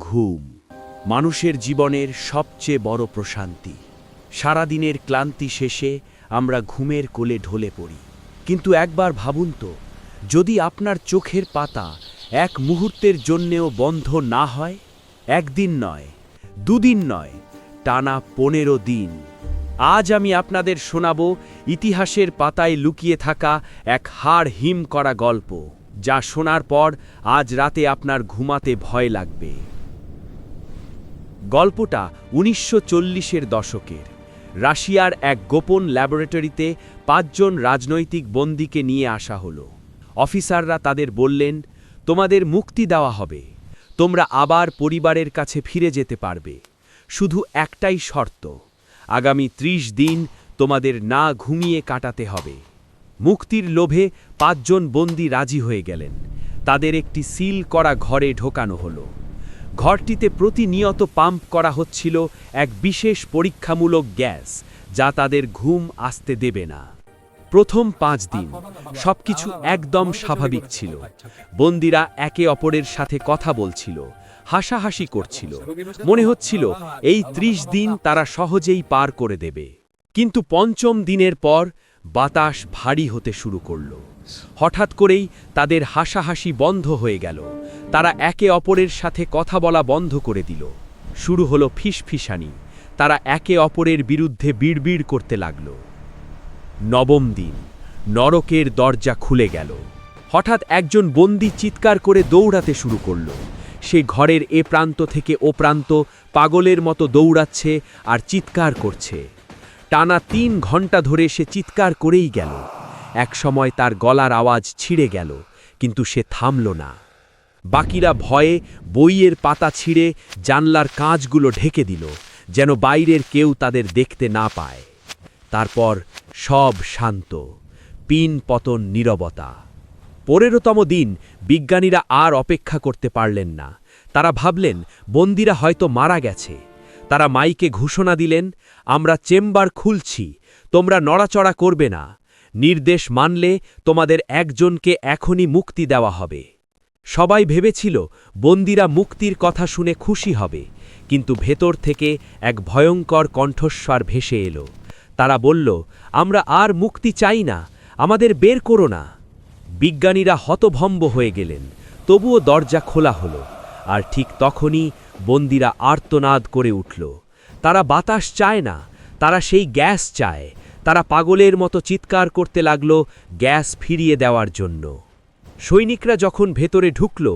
ঘুম মানুষের জীবনের সবচেয়ে বড় প্রশান্তি। সারাদিনের ক্লান্তি শেষে আমরা ঘুমের কোলে ঢলে পড়ি, কিন্তু একবার ভাবুন তো, যদি আপনার চোখের পাতা এক মুহূর্তের জন্যেও বন্ধ না হয়, একদিন নয়, দুদিন নয়, টানা 15 দিন। আজ আমি আপনাদের শোনাব ইতিহাসের পাতায় লুকিয়ে থাকা এক হাড় হিম করা গল্প, যা শোনার পর আজ রাতে আপনার ঘুমাতে ভয় লাগবে। গল্পটা 1940-এর দশকের। রাশিয়ার এক গোপন ল্যাবরেটরিতে 5 জন রাজনৈতিক বন্দীকে নিয়ে আসা হলো। অফিসাররা তাদের বললেন, তোমাদের মুক্তি দেওয়া হবে, তোমরা আবার পরিবারের কাছে ফিরে যেতে পারবে। শুধু একটাই শর্ত, আগামী 30 দিন তোমাদের না ঘুমিয়ে কাটাতে হবে। মুক্তির লোভে 5 জন বন্দী রাজি হয়ে গেলেন। তাদের একটি সিল করা ঘরে ঢোকানো হলো। ঘরটিতে প্রতিনিয়ত পাম্প করা হচ্ছিল এক বিশেষ পরীক্ষামূলক গ্যাস, যা তাদের ঘুম আসতে দেবে না। প্রথম 5 দিন সবকিছু একদম স্বাভাবিক ছিল। বন্দীরা একে অপরের সাথে কথা বলছিল, হাসাহাসি করছিল, মনে হচ্ছিল এই 30 দিন তারা সহজেই পার করে দেবে। কিন্তু 5ম দিনের পর বাতাস ভারী হতে শুরু করল। হঠাৎ করেই তাদের হাসাহাসি বন্ধ হয়ে গেল। তারা একে অপরের সাথে কথা বলা বন্ধ করে দিল। শুরু হলো ফিসফিসানি। তারা একে অপরের বিরুদ্ধে বিড়বিড় করতে লাগল। 9ম দিন নরকের দরজা খুলে গেল। হঠাৎ একজন বন্দী চিৎকার করে দৌড়াতে শুরু করল। সে ঘরের এ প্রান্ত থেকে ও প্রান্ত পাগলের মতো দৌড়াচ্ছে আর চিৎকার করছে। টানা 3 ঘন্টা ধরে সে চিৎকার করেই গেল। একসময় তার গলার আওয়াজ ছিঁড়ে গেল, কিন্তু সে থামল না। বাকিরা ভয়ে বইয়ের পাতা ছিঁড়ে জানলার কাঁচগুলো ঢেকে দিল, যেন বাইরের কেউ তাদের দেখতে না পায়। তারপর সব শান্ত, পিন পতন নীরবতা। 15তম দিন বিজ্ঞানীরা আর অপেক্ষা করতে পারলেন না। তারা ভাবলেন বন্দীরা হয়তো মারা গেছে। তারা মাইকে ঘোষণা দিলেন, আমরা চেম্বার খুলছি, তোমরা নড়াচড়া করবে না। নির্দেশ মানলে তোমাদের একজনকে এখনই মুক্তি দেওয়া হবে। সবাই ভেবেছিল বন্দীরা মুক্তির কথা শুনে খুশি হবে, কিন্তু ভেতর থেকে এক ভয়ঙ্কর কণ্ঠস্বর ভেসে এলো। তারা বলল, আমরা আর মুক্তি চাই না, আমাদের বের করো না। বিজ্ঞানীরা হতভম্ব হয়ে গেলেন। তবুও দরজা খোলা হলো, আর ঠিক তখনই বন্দীরা আর্তনাদ করে উঠল। তারা বাতাস চায় না, তারা সেই গ্যাস চায়। তারা পাগলের মতো চিৎকার করতে লাগল গ্যাস ফিরিয়ে দেওয়ার জন্য। সৈনিকরা যখন ভেতরে ঢুকল,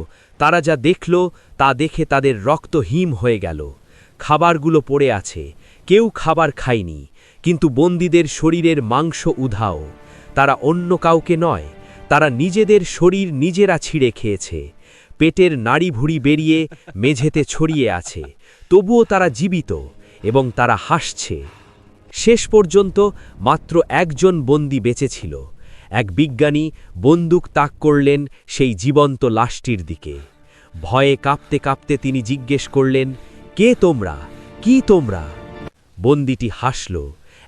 তারা যা দেখল তা দেখে তাদের রক্ত হিম হয়ে গেল। খাবারগুলো পড়ে আছে, কেউ খাবার খায়নি, কিন্তু বন্দীদের শরীরের মাংস উধাও। তারা অন্য কাউকে নয়, তারা নিজেদের শরীর নিজেরা ছিঁড়ে খেয়েছে। পেটের নাড়িভুড়ি বেরিয়ে মেঝেতে ছড়িয়ে আছে, তবুও তারা জীবিত এবং তারা হাসছে। শেষ পর্যন্ত মাত্র একজন বন্দী বেঁচে ছিল। এক বিজ্ঞানী বন্দুক তাক করলেন সেই জীবন্ত লাশটির দিকে। ভয়ে কাঁপতে কাঁপতে তিনি জিজ্ঞেস করলেন, কে তোমরা, কি তোমরা? বন্দীটি হাসল,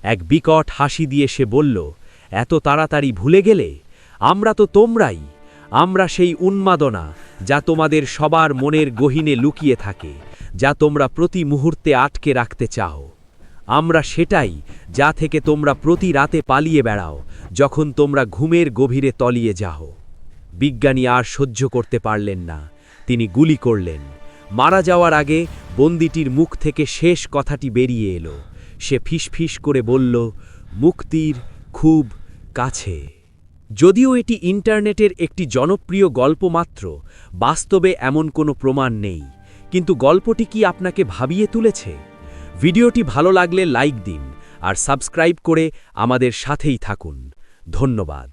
এক বিকট হাসি দিয়ে সে বলল, এত তাড়াতাড়ি ভুলে গেলে? আমরা তো তোমরাই। আমরা সেই উন্মাদনা যা তোমাদের সবার মনের গহীনে লুকিয়ে থাকে, যা তোমরা প্রতি মুহূর্তে আটকে রাখতে চাও। আমরা সেটাই যা থেকে তোমরা প্রতি রাতে পালিয়ে বেড়াও, যখন তোমরা ঘুমের গভীরে তলিয়ে যাও। বিজ্ঞানী আর সহ্য করতে পারলেন না, তিনি গুলি করলেন। মারা যাওয়ার আগে বন্দীটির মুখ থেকে শেষ কথাটি বেরিয়ে এলো। সে ফিসফিস করে বলল, মুক্তির খুব কাছে। যদিও এটি ইন্টারনেটের একটি জনপ্রিয় গল্প মাত্র, বাস্তবে এমন কোনো প্রমাণ নেই। কিন্তু গল্পটি কি আপনাকে ভাবিয়ে তুলেছে? ভিডিওটি ভালো লাগলে লাইক দিন আর সাবস্ক্রাইব করে আমাদের সাথেই থাকুন। ধন্যবাদ।